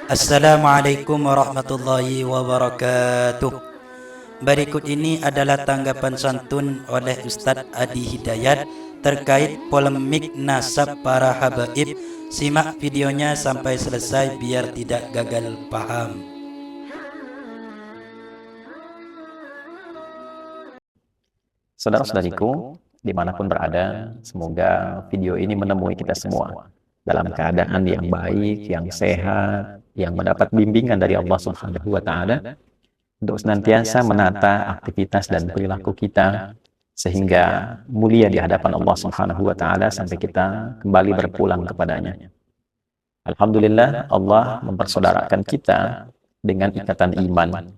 Assalamualaikum warahmatullahi wabarakatuh. Berikut ini adalah tanggapan santun oleh Ustadz Adi Hidayat terkait polemik nasab para habaib. Simak videonya sampai selesai biar tidak gagal paham. Saudara-saudariku, dimanapun berada, semoga video ini menemui kita semua dalam keadaan yang baik, yang sehat, yang mendapat bimbingan dari Allah Subhanahu wa Ta'ala untuk senantiasa menata aktivitas dan perilaku kita sehingga mulia di hadapan Allah Subhanahu wa Ta'ala sampai kita kembali berpulang kepadanya. Alhamdulillah, Allah mempersaudarakan kita dengan ikatan iman,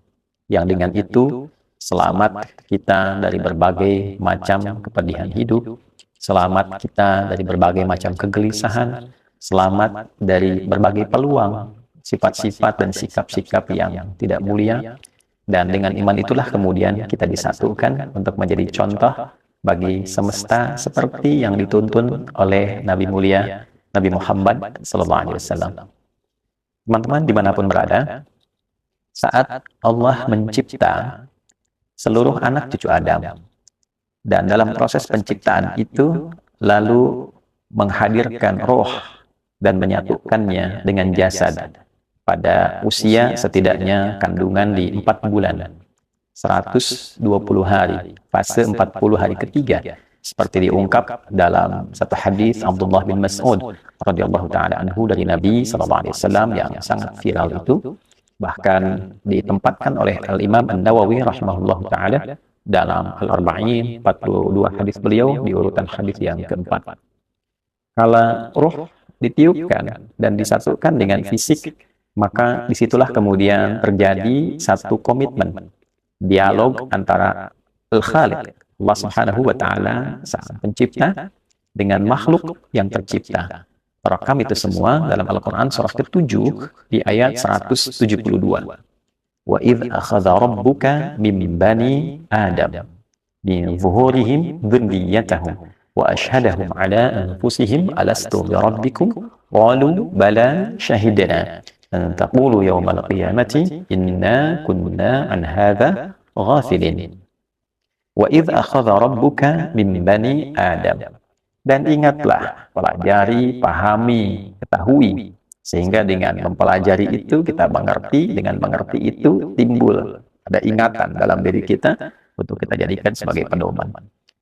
yang dengan itu selamat kita dari berbagai macam kepedihan hidup, selamat kita dari berbagai macam kegelisahan, selamat dari berbagai peluang, sifat-sifat dan sikap-sikap yang tidak mulia. Dan dengan iman itulah kemudian kita disatukan untuk menjadi contoh bagi semesta seperti yang dituntun oleh Nabi mulia Nabi Muhammad SAW. Teman-teman dimanapun berada, saat Allah mencipta seluruh anak cucu Adam, dan dalam proses penciptaan itu lalu menghadirkan roh dan menyatukannya dengan jasad pada usia setidaknya kandungan di 4 bulan 120 hari, fase 40 hari ketiga, seperti diungkap dalam satu hadis Abdullah bin Mas'ud radhiyallahu taala anhu dari Nabi SAW yang sangat viral itu, bahkan ditempatkan oleh Al-Imam An-Nawawi rahimahullahu ta'ala dalam Al-Arba'in, 42 hadis beliau di urutan hadis yang keempat. Kalau roh ditiupkan dan disatukan dengan fisik, maka disitulah kemudian terjadi satu komitmen, dialog antara Al-Khaliq, Allah Subhanahu wa Ta'ala, sang pencipta, dengan makhluk yang tercipta. Terekam itu semua dalam Al-Quran surah ke-7 di ayat 172. Wa idh akhadha rabbuka min bani Adam min zuhurihim dhurriyyatahum wa ashhadahum ala anfusihim alastu bi rabbikum qalu bala shahidna an taqulu yawmal qiyamati inna kunna an hadha ghafilin. Wa idh akhadha rabbuka min bani Adam. Dan ingatlah, pelajari, pahami, ketahui. Sehingga dengan mempelajari itu kita mengerti, dengan mengerti itu timbul ada ingatan dalam diri kita untuk kita jadikan sebagai pedoman.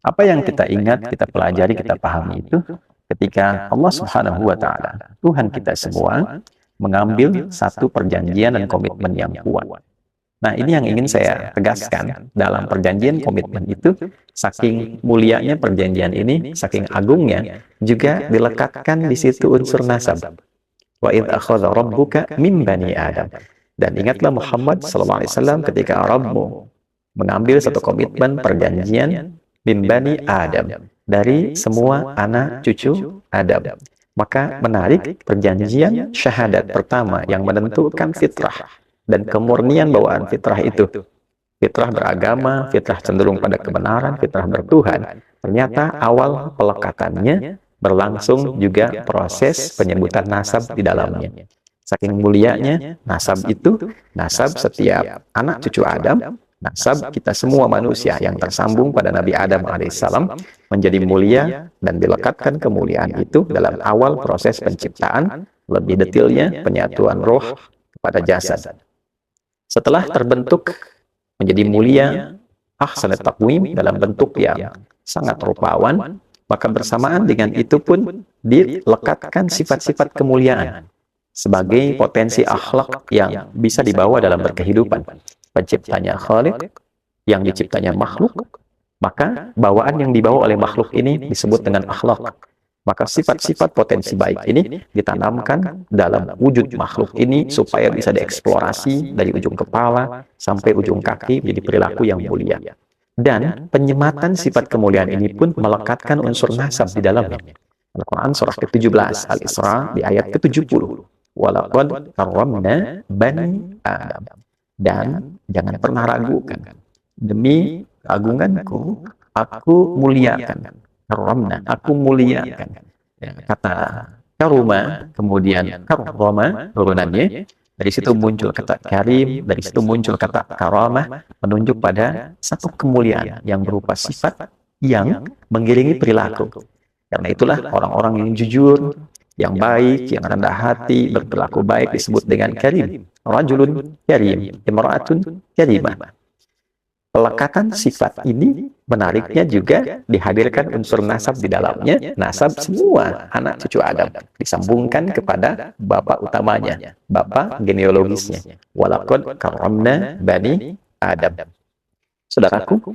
Apa yang kita ingat, kita pelajari, kita pahami itu ketika Allah Subhanahu wa Ta'ala, Tuhan kita semua, mengambil satu perjanjian dan komitmen yang kuat. Nah, ini yang ingin saya tegaskan dalam perjanjian komitmen itu, saking mulianya perjanjian ini, saking agungnya, juga dilekatkan di situ unsur nasab. Wa idh akhadha rabbuka min bani Adam. Dan ingatlah Muhammad SAW ketika Rabbmu mengambil satu komitmen perjanjian min bani Adam, dari semua anak cucu Adam. Maka menarik perjanjian syahadat pertama yang menentukan fitrah dan kemurnian bawaan fitrah itu. Fitrah beragama, fitrah cenderung pada kebenaran, fitrah bertuhan. Ternyata awal pelekatannya berlangsung juga proses penyebutan nasab di dalamnya. Saking mulianya nasab itu, nasab setiap anak cucu Adam, nasab kita semua manusia yang tersambung pada Nabi Adam alaihissalam menjadi mulia dan dilekatkan kemuliaan itu dalam awal proses penciptaan, lebih detailnya penyatuan roh kepada jasad. Setelah terbentuk menjadi mulia, ahsanat taqwim dalam bentuk yang sangat rupawan, maka bersamaan dengan itu pun dilekatkan sifat-sifat kemuliaan sebagai potensi akhlak yang bisa dibawa dalam berkehidupan. Penciptanya Khaliq, yang diciptanya makhluk, maka bawaan yang dibawa oleh makhluk ini disebut dengan akhlak. Maka sifat-sifat potensi baik ini ditanamkan dalam wujud makhluk ini supaya bisa dieksplorasi dari ujung kepala sampai ujung kaki menjadi perilaku yang mulia. Dan penyematan sifat kemuliaan ini pun melekatkan unsur nasab di dalamnya. Al-Quran surah ke-17 Al-Isra di ayat ke-70. Walaqad karramna bani Adam. Dan jangan pernah ragukan, demi keagunganku, aku muliakan. Karramna, aku muliakan. Ya, kata karuma, kemudian karrama turunannya, Dari situ muncul kata karim, dari situ muncul kata karamah, menunjuk pada satu kemuliaan yang berupa sifat yang mengiringi perilaku. Karena itulah orang-orang yang jujur, yang baik, yang rendah hati, berperilaku baik disebut dengan karim. Rajulun karim, imra'atun karimah. Pelekatan sifat ini menariknya juga dihadirkan unsur nasab di dalamnya. Nasab semua anak cucu Adam disambungkan kepada bapak utamanya, bapak genealogisnya. Walaqad karramna bani Adam. Saudaraku,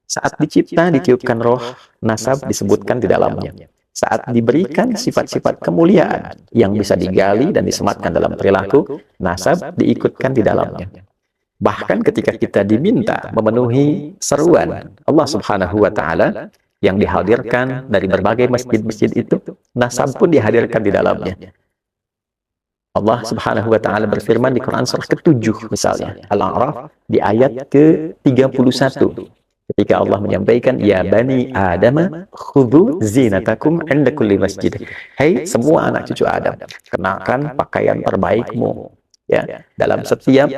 saat dicipta ditiupkan roh, nasab disebutkan di dalamnya. Saat diberikan sifat-sifat kemuliaan yang bisa digali dan disematkan dalam perilaku, nasab diikutkan di dalamnya. Bahkan ketika kita diminta memenuhi seruan Allah Subhanahu wa Ta'ala yang dihadirkan dari berbagai masjid-masjid itu, nasab pun dihadirkan di dalamnya. Allah Subhanahu wa Ta'ala berfirman di Quran surah ke-7 misalnya, Al-A'raf di ayat ke-31. Ketika Allah menyampaikan, ya bani Adam khudhu zinatakum 'inda kulli masjid. Hai semua anak cucu Adam, kenakan pakaian terbaikmu ya dalam setiap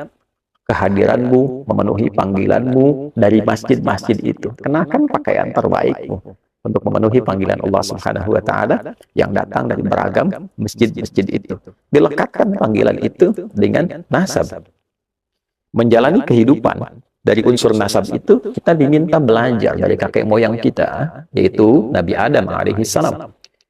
kehadiranmu, memenuhi panggilanmu dari masjid-masjid itu. Kenakan pakaian terbaikmu untuk memenuhi panggilan Allah Subhanahu wa Ta'ala yang datang dari beragam masjid-masjid itu. Dilekatkan panggilan itu dengan nasab. Menjalani kehidupan dari unsur nasab itu, kita diminta belajar dari kakek moyang kita, yaitu Nabi Adam alaihissalam.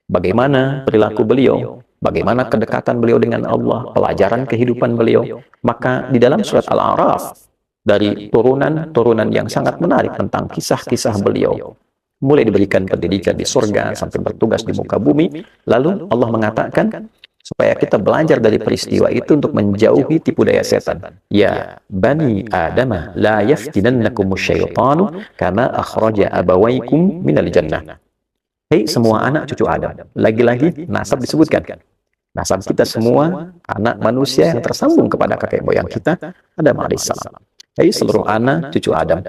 Bagaimana perilaku beliau, bagaimana kedekatan beliau dengan Allah, pelajaran kehidupan beliau. Maka di dalam surat Al-A'raf, dari turunan-turunan yang sangat menarik tentang kisah-kisah beliau, mulai diberikan pendidikan di surga sampai bertugas di muka bumi, lalu Allah mengatakan supaya kita belajar dari peristiwa itu untuk menjauhi tipu daya setan. Ya bani Adam la yaftinannakumus syaitanu kama akhraja abawaykum minal jannah. Hei semua anak cucu Adam. Lagi-lagi nasab disebutkan. Nasab kita semua anak manusia yang tersambung kepada kakek moyang kita, Adam alaihissalam. Hei seluruh anak cucu Adam,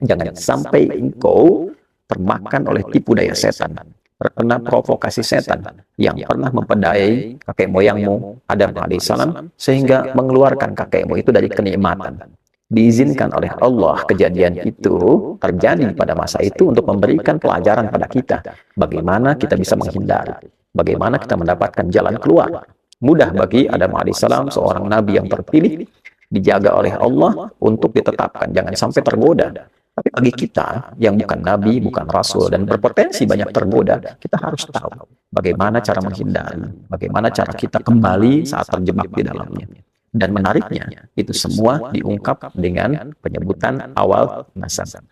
jangan sampai engkau termakan oleh tipu daya setan, terkena provokasi setan yang pernah memperdayai kakek moyangmu Adam alaihissalam sehingga mengeluarkan kakekmu itu dari kenikmatan. Diizinkan oleh Allah kejadian itu terjadi pada masa itu untuk memberikan pelajaran pada kita bagaimana kita bisa menghindari, bagaimana kita mendapatkan jalan keluar. Mudah bagi Adam alaihissalam, seorang nabi yang terpilih, dijaga oleh Allah untuk ditetapkan, jangan sampai tergoda. Tapi bagi kita yang bukan nabi, bukan rasul, dan berpotensi banyak tergoda, kita harus tahu bagaimana cara menghindari, bagaimana cara kita kembali saat terjebak di dalamnya. Dan menariknya, itu semua diungkap dengan penyebutan awal nasab.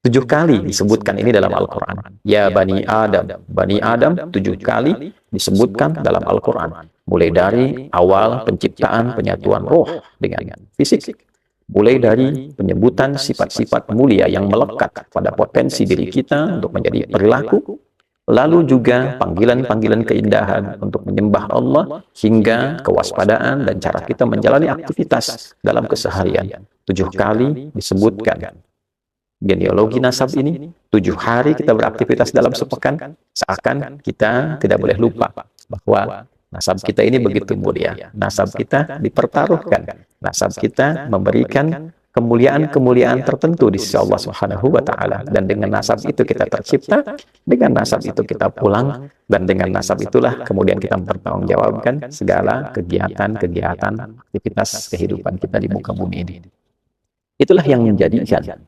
7 kali disebutkan ini dalam Al-Quran. Ya Bani Adam. Bani Adam 7 kali disebutkan dalam Al-Quran. Mulai dari awal penciptaan penyatuan roh dengan fisik. Mulai dari penyebutan sifat-sifat mulia yang melekat pada potensi diri kita untuk menjadi perilaku. Lalu juga panggilan-panggilan keindahan untuk menyembah Allah hingga kewaspadaan dan cara kita menjalani aktivitas dalam keseharian. 7 kali disebutkan genealogi nasab ini. 7 hari kita beraktivitas dalam sepekan, seakan kita tidak boleh lupa bahwa nasab kita ini begitu mulia. Nasab kita dipertaruhkan. Nasab kita memberikan kemuliaan-kemuliaan tertentu di sisi Allah Subhanahu wa Ta'ala. Dan dengan nasab itu kita tercipta, dengan nasab itu kita pulang, dan dengan nasab itulah kemudian kita mempertanggungjawabkan segala kegiatan-kegiatan aktivitas kehidupan kita di muka bumi ini. Itulah yang menjadikan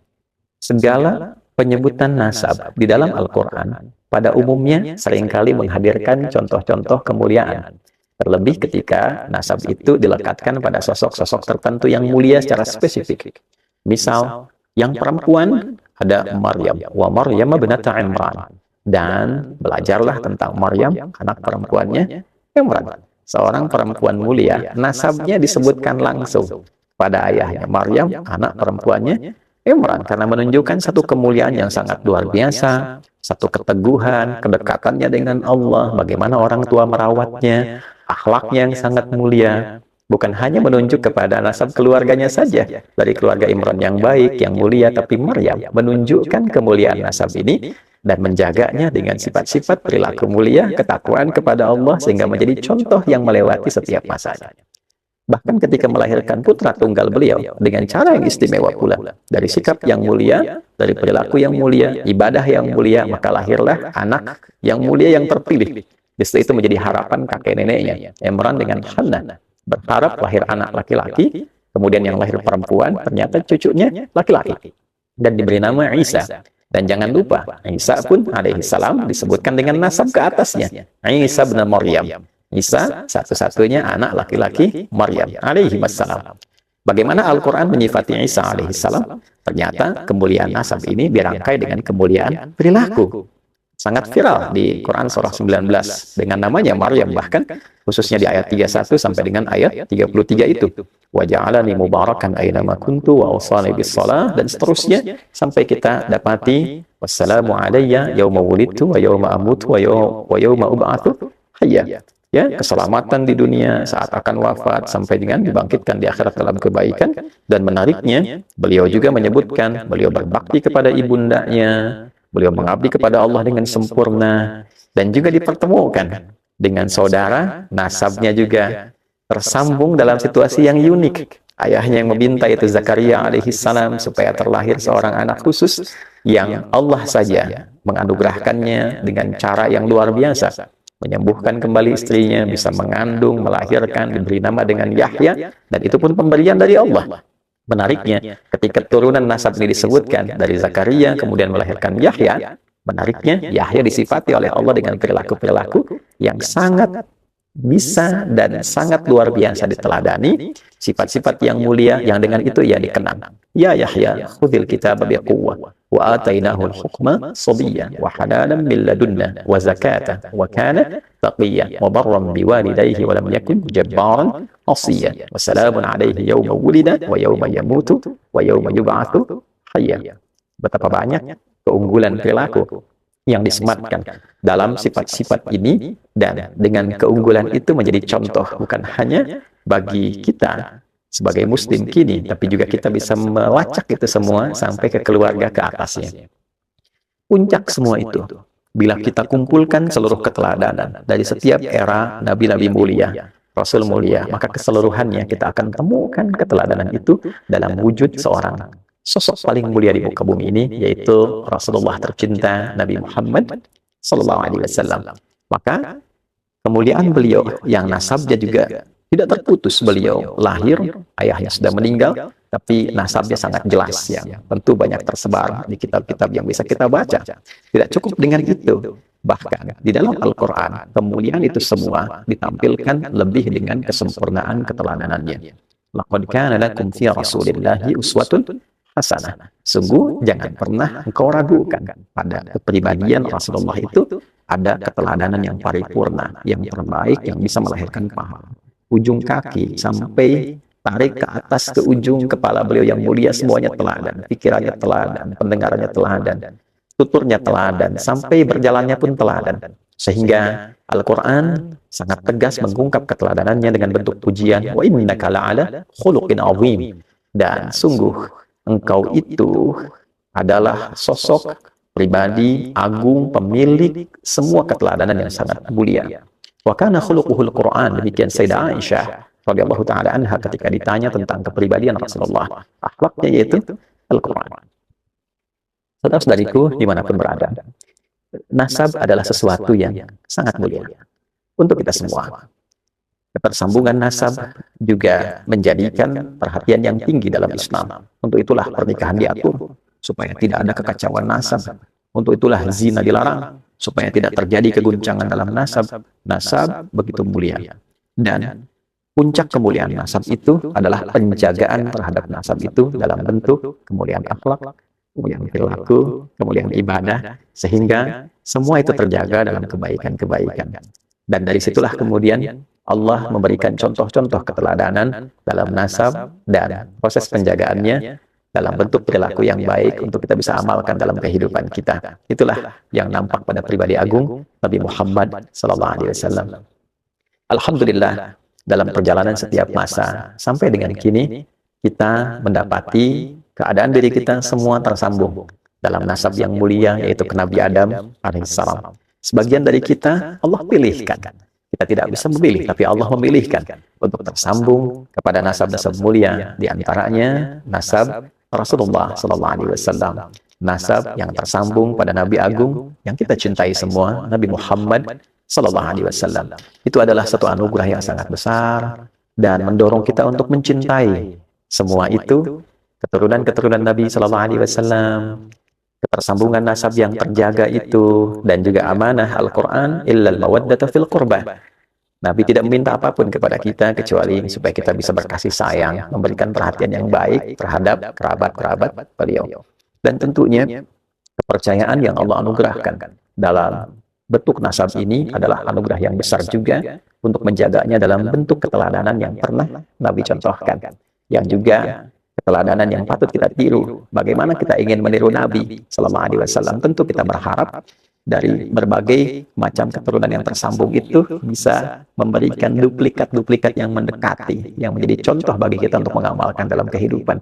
segala penyebutan nasab di dalam Al-Quran pada umumnya seringkali menghadirkan contoh-contoh kemuliaan. Terlebih ketika nasab itu dilekatkan pada sosok-sosok tertentu yang mulia secara spesifik. Misal, yang perempuan ada Maryam, wa Maryam binata Imran. Dan belajarlah tentang Maryam, anak perempuannya Imran. Seorang perempuan mulia, nasabnya disebutkan langsung pada ayahnya Maryam, anak perempuannya Imran, karena menunjukkan satu kemuliaan yang sangat luar biasa, satu keteguhan, kedekatannya dengan Allah, bagaimana orang tua merawatnya, akhlaknya yang sangat mulia. Bukan hanya menunjuk kepada nasab keluarganya saja, dari keluarga Imran yang baik, yang mulia, tapi Maryam menunjukkan kemuliaan nasab ini dan menjaganya dengan sifat-sifat perilaku mulia, ketakwaan kepada Allah, sehingga menjadi contoh yang melewati setiap masanya. Bahkan ketika melahirkan putra tunggal beliau dengan cara yang istimewa pula, dari sikap yang mulia, dari perilaku yang mulia, ibadah yang mulia, maka lahirlah anak yang mulia yang terpilih. Setelah itu menjadi harapan kakek neneknya, Imran dengan Hannah. Berharap lahir anak laki-laki, kemudian yang lahir perempuan, ternyata cucunya laki-laki. Dan diberi nama Isa. Dan jangan lupa, Isa pun alaihi salam disebutkan dengan nasab ke atasnya. Isa bin Maryam. Isa satu-satunya anak laki-laki Maryam alaihi wassalam. Bagaimana Al-Quran menyifati Isa alaihi salam? Ternyata kemuliaan nasab ini dirangkai dengan kemuliaan perilaku. Sangat viral di Quran surah 19 dengan namanya Maryam, bahkan khususnya di ayat 31 sampai dengan ayat 33 itu. Wa ja'alani mubarakan aina ma kuntu wa awsani bis shalah, dan seterusnya sampai kita dapati wassalamu alayya yauma wulidtu wa yauma amutu wa yauma ub'atsu hayya. Ya, keselamatan di dunia saat akan wafat sampai dengan dibangkitkan di akhirat dalam kebaikan. Dan menariknya, beliau juga menyebutkan beliau berbakti kepada ibundanya, beliau mengabdi kepada Allah dengan sempurna, dan juga dipertemukan dengan saudara nasabnya juga tersambung dalam situasi yang unik. Ayahnya yang meminta itu Zakaria alaihi salam supaya terlahir seorang anak khusus yang Allah saja menganugerahkannya dengan cara yang luar biasa. Menyembuhkan kembali istrinya, bisa mengandung, melahirkan, diberi nama dengan Yahya, dan itu pun pemberian dari Allah. Menariknya, ketika turunan nasab ini disebutkan dari Zakaria, kemudian melahirkan Yahya, menariknya, Yahya disifati oleh Allah dengan perilaku-perilaku yang sangat bisa dan sangat luar biasa diteladani, sifat-sifat yang mulia yang dengan itu ia dikenang. Ya Yahya, khudhil kitaba biquwwah wa atainahu al-hukma sabiyyan wa halalan min ladunna wa zakatan wa kana taqiyyan wa barran biwalidayhi wa lam yakun jabbaran asiyan wa salamun alayhi yawma wulida wa yawma yamutu wa yawma yub'atsu hayya. Betapa banyak keunggulan perilaku yang disematkan dalam sifat-sifat ini, dan dengan keunggulan itu menjadi contoh bukan hanya bagi kita sebagai muslim kini, tapi juga kita bisa melacak itu semua sampai ke keluarga ke atasnya. Puncak semua itu, bila kita kumpulkan seluruh keteladanan dari setiap era nabi-nabi mulia, rasul mulia, maka keseluruhannya kita akan temukan keteladanan itu dalam wujud seorang sosok paling mulia di muka bumi ini, yaitu Rasulullah tercinta Nabi Muhammad sallallahu alaihi wasallam. Maka kemuliaan beliau yang nasabnya juga tidak terputus. Beliau lahir, ayahnya sudah meninggal, tapi nasabnya sangat jelas, yang tentu banyak tersebar di kitab-kitab yang bisa kita baca. Tidak cukup dengan itu, bahkan di dalam Al-Quran kemuliaan itu semua ditampilkan lebih dengan kesempurnaan keteladanannya. Laqad kana lakum fi Rasulillahi uswatun hasanah. Sungguh jangan pernah engkau ragukan pada kepribadian Rasulullah itu ada keteladanan yang paripurna, yang terbaik, yang bisa melahirkan pahala. Ujung kaki sampai tarik ke atas ke ujung kepala beliau yang mulia semuanya teladan, pikirannya teladan, pendengarannya teladan, tuturnya teladan, sampai berjalannya pun teladan. Sehingga Al-Quran sangat tegas mengungkap keteladanannya dengan bentuk pujian, wa innaka la'ala khuluqin azim. Dan sungguh engkau itu adalah sosok pribadi agung, pemilik semua keteladanan yang sangat mulia. Wa kana khuluquhul Quran, demikian Sayyidah Aisyah radhiyallahu taala anha ketika ditanya tentang kepribadian Rasulullah, akhlaknya yaitu Al-Quran. Saudara-saudariku dimanapun berada, nasab adalah sesuatu yang sangat mulia untuk kita semua. Ketersambungan nasab juga menjadikan perhatian yang tinggi dalam Islam. Untuk itulah pernikahan diatur supaya tidak ada kekacauan nasab. Untuk itulah zina dilarang supaya tidak terjadi keguncangan dalam nasab. Nasab begitu mulia. Dan puncak kemuliaan nasab itu adalah penjagaan terhadap nasab itu dalam bentuk kemuliaan akhlak, kemuliaan perilaku, kemuliaan ibadah, sehingga semua itu terjaga dalam kebaikan-kebaikan. Dan dari situlah kemudian Allah memberikan contoh-contoh keteladanan dalam nasab dan proses penjagaannya dalam bentuk perilaku yang baik untuk kita bisa amalkan dalam kehidupan kita. Itulah yang nampak pada pribadi agung Nabi Muhammad SAW. Alhamdulillah, dalam perjalanan setiap masa sampai dengan kini, kita mendapati keadaan diri kita semua tersambung dalam nasab yang mulia, yaitu ke Nabi Adam alaihissalam. Sebagian dari kita Allah pilihkan. Kita tidak bisa memilih, tapi Allah memilihkan untuk tersambung kepada nasab-nasab mulia, di antaranya nasab Rasulullah Sallallahu Alaihi Wasallam, nasab yang tersambung pada Nabi Agung yang kita cintai semua, Nabi Muhammad Sallallahu Alaihi Wasallam. Itu adalah satu anugerah yang sangat besar dan mendorong kita untuk mencintai semua itu, keturunan-keturunan Nabi Sallallahu Alaihi Wasallam, ketersambungan nasab yang terjaga itu, dan juga amanah Al-Quran, illal mawaddata fil qurbah. Nabi tidak meminta apapun kepada kita kecuali supaya kita bisa berkasih sayang, memberikan perhatian yang baik terhadap kerabat-kerabat beliau. Dan tentunya kepercayaan yang Allah anugerahkan dalam bentuk nasab ini adalah anugerah yang besar juga untuk menjaganya dalam bentuk keteladanan yang pernah Nabi contohkan, yang juga keteladanan yang patut kita tiru. Bagaimana kita ingin meniru Nabi Sallallahu Alaihi Wasallam? Tentu kita berharap dari berbagai macam keturunan yang tersambung itu bisa memberikan duplikat-duplikat yang mendekati, yang menjadi contoh bagi kita untuk mengamalkan dalam kehidupan.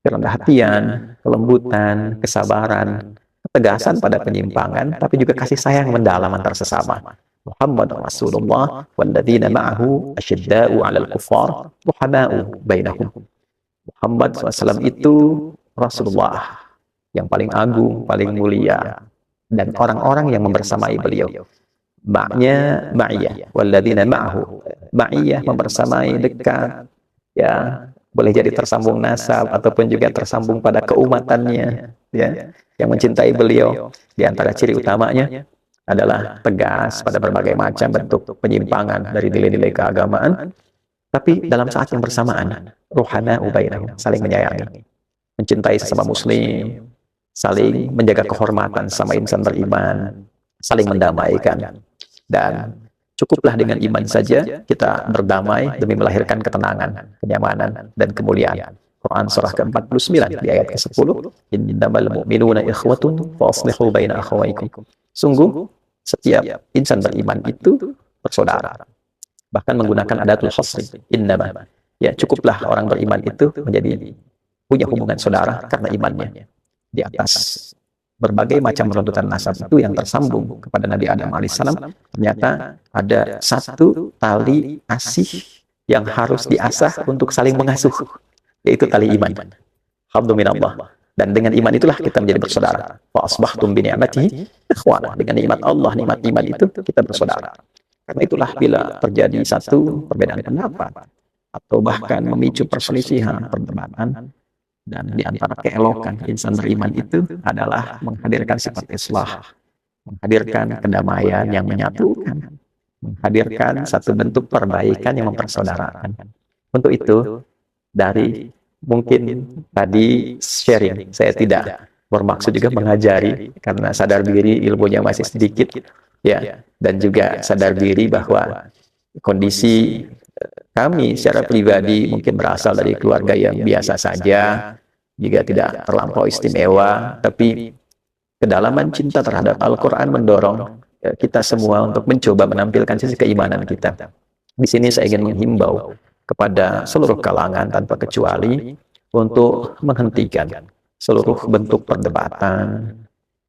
Kerendahan hatian, kelembutan, kesabaran, ketegasan pada penyimpangan, tapi juga kasih sayang mendalam antar sesama. Muhammad Rasulullah walladzina ma'ahu asyidda'u 'alal kuffar ruhama'u bainahum. Muhammad SAW itu Rasulullah yang paling agung, paling mulia, dan orang-orang yang membersamai beliau. Ma'nya ma'iyah, walladzina ma'ahu. Ma'iyah membersamai, dekat, ya, boleh jadi tersambung nasab ataupun juga tersambung pada keumatannya, ya, yang mencintai beliau. Di antara ciri utamanya adalah tegas pada berbagai macam bentuk penyimpangan dari nilai-nilai keagamaan, tapi dalam saat yang bersamaan, ruhana ubainahum, saling menyayangi, mencintai sesama muslim, saling menjaga kehormatan sama insan beriman, saling mendamaikan. Dan cukuplah dengan iman saja kita berdamai demi melahirkan ketenangan, kenyamanan, dan kemuliaan. Quran surah ke-49 di ayat ke-10, innamal mu'minuna ikhwatun fa aslihu baina akhawaykum. Sungguh setiap insan beriman itu bersaudara. Bahkan menggunakan adatul hasri, innama. Ya, cukuplah orang beriman itu menjadi punya hubungan saudara karena imannya. Di atas berbagai macam runtutan nasab itu yang tersambung kepada Nabi Adam alaihissalam, ternyata ada satu tali asih yang harus diasah untuk saling mengasuh, yaitu tali iman. Habdu minallah. Dan dengan iman itulah kita menjadi bersaudara. Fa asbahtum bi ni'matihi ikhwana. Dengan nikmat Allah, nikmat iman itu kita bersaudara. Karena itulah bila terjadi satu perbedaan pendapat atau bahkan memicu perselisihan, perdebatan, dan di antara keelokan insan beriman itu adalah menghadirkan sifat islah, menghadirkan kedamaian yang menyatukan, menghadirkan satu bentuk perbaikan yang mempersaudarakan. Untuk itu, dari mungkin tadi sharing, saya tidak bermaksud juga mengajari, karena sadar diri ilmunya masih sedikit, ya, dan juga sadar diri bahwa kondisi kami secara pribadi mungkin berasal dari keluarga yang biasa saja, juga tidak terlampau istimewa, tapi kedalaman cinta terhadap Al-Quran mendorong kita semua untuk mencoba menampilkan sisi keimanan kita. Di sini saya ingin menghimbau kepada seluruh kalangan tanpa kecuali untuk menghentikan seluruh bentuk perdebatan,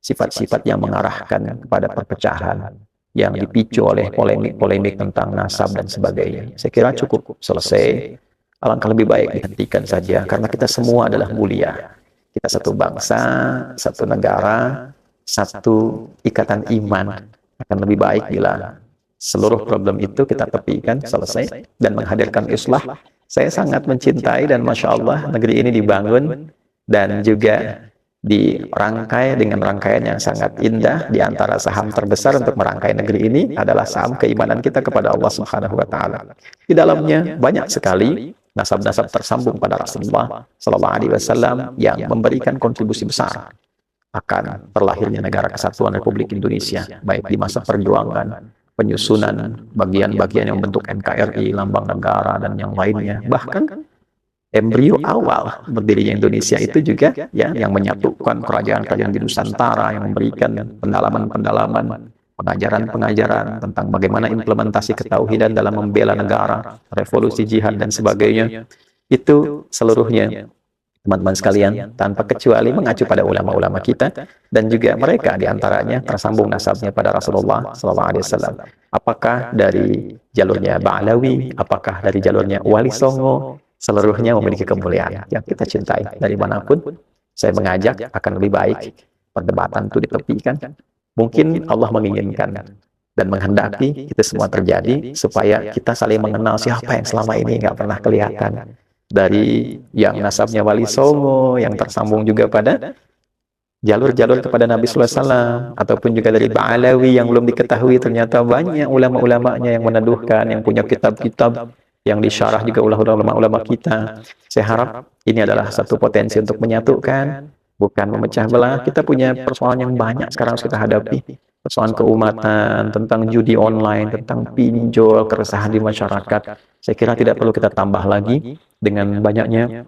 sifat-sifat yang mengarahkan kepada perpecahan, yang dipicu oleh polemik-polemik tentang nasab dan sebagainya. Saya kira cukup selesai. Alangkah lebih baik dihentikan saja, karena kita semua adalah mulia. Kita satu bangsa, satu negara, satu ikatan iman. Akan lebih baik bila seluruh problem itu kita tepikan, selesai, dan menghadirkan islah. Saya sangat mencintai dan Masya Allah negeri ini dibangun dan juga dirangkai dengan rangkaian yang sangat indah. Di antara saham terbesar untuk merangkai negeri ini adalah saham keimanan kita kepada Allah Subhanahu wa Ta'ala. Di dalamnya banyak sekali nasab-nasab tersambung pada Rasulullah Sallallahu Alaihi Wasallam yang memberikan kontribusi besar akan terlahirnya negara kesatuan Republik Indonesia, baik di masa perjuangan, penyusunan bagian-bagian yang membentuk NKRI, lambang negara, dan yang lainnya. Bahkan embrio awal berdirinya Indonesia itu juga ya yang menyatukan kerajaan-kerajaan di Nusantara, yang memberikan pendalaman-pendalaman, pengajaran-pengajaran tentang bagaimana implementasi ketauhidan dalam membela negara, revolusi jihad dan sebagainya. Itu seluruhnya teman-teman sekalian, tanpa kecuali mengacu pada ulama-ulama kita dan juga mereka diantaranya tersambung nasabnya pada Rasulullah SAW. Apakah dari jalurnya Ba'alawi, apakah dari jalurnya Wali Songo, seluruhnya memiliki kemuliaan yang kita cintai dari manapun. Saya mengajak akan lebih baik perdebatan itu ditepikan. Mungkin Allah menginginkan dan menghendaki itu semua terjadi supaya kita saling mengenal siapa yang selama ini nggak pernah kelihatan. Dari yang nasabnya Wali Songo, yang tersambung juga pada jalur-jalur kepada Nabi Sallallahu Alaihi Wasallam, ataupun juga dari Ba'alawi yang belum diketahui, ternyata banyak ulama-ulamanya yang meneduhkan, yang punya kitab-kitab yang disyarah juga oleh ulama-ulama kita. Saya harap ini adalah satu potensi untuk menyatukan, bukan memecah belah. Kita punya persoalan yang banyak sekarang harus kita hadapi. Persoalan keumatan, tentang judi online, tentang pinjol, keresahan di masyarakat. Saya kira tidak perlu kita tambah lagi dengan banyaknya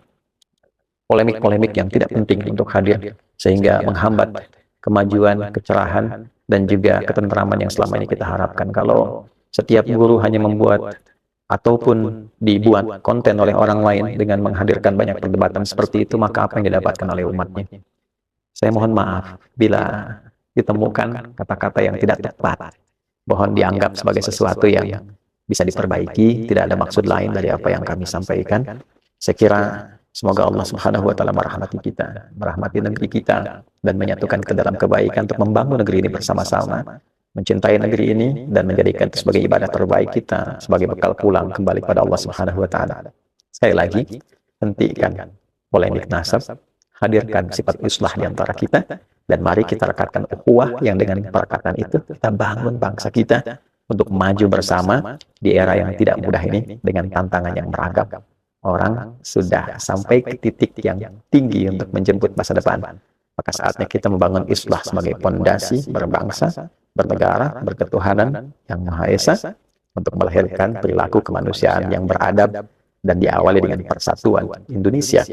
polemik-polemik yang tidak penting untuk hadir, sehingga menghambat kemajuan, kecerahan, dan juga ketentraman yang selama ini kita harapkan. Kalau setiap guru hanya membuat ataupun dibuat konten oleh orang lain dengan menghadirkan banyak perdebatan seperti itu, maka apa yang didapatkan oleh umatnya? Saya mohon maaf bila ditemukan kata-kata yang tidak tepat. Mohon dianggap sebagai sesuatu yang bisa diperbaiki, tidak ada maksud lain dari apa yang kami sampaikan. Saya kira semoga Allah Subhanahu wa taala merahmati kita, merahmati negeri kita, dan menyatukan ke dalam kebaikan untuk membangun negeri ini bersama-sama, mencintai negeri ini dan menjadikan itu sebagai ibadah terbaik kita, sebagai bekal pulang kembali pada Allah Subhanahu wa taala. Sekali lagi, hentikan polemik nasab, hadirkan sifat islah di antara kita, dan mari kita rekatkan ukhuwah yang dengan perekatan itu kita bangun bangsa kita untuk maju bersama di era yang tidak mudah ini dengan tantangan yang beragam. Orang sudah sampai ke titik yang tinggi untuk menjemput masa depan. Maka saatnya kita membangun islah sebagai pondasi berbangsa, bernegara, berketuhanan yang Maha Esa untuk melahirkan perilaku kemanusiaan yang beradab dan diawali dengan persatuan Indonesia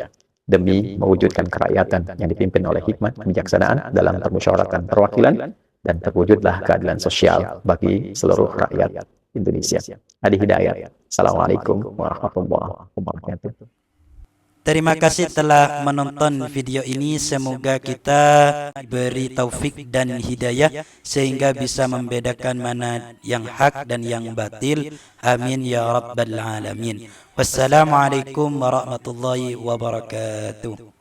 demi mewujudkan kerakyatan yang dipimpin oleh hikmat kebijaksanaan dalam permusyawaratan perwakilan dan terwujudlah keadilan sosial bagi seluruh rakyat Indonesia. Adi Hidayat. Assalamualaikum warahmatullahi wabarakatuh. Terima kasih telah menonton video ini. Semoga kita beri taufik dan hidayah sehingga bisa membedakan mana yang hak dan yang batil. Amin ya rabbal alamin. Wassalamualaikum warahmatullahi wabarakatuh.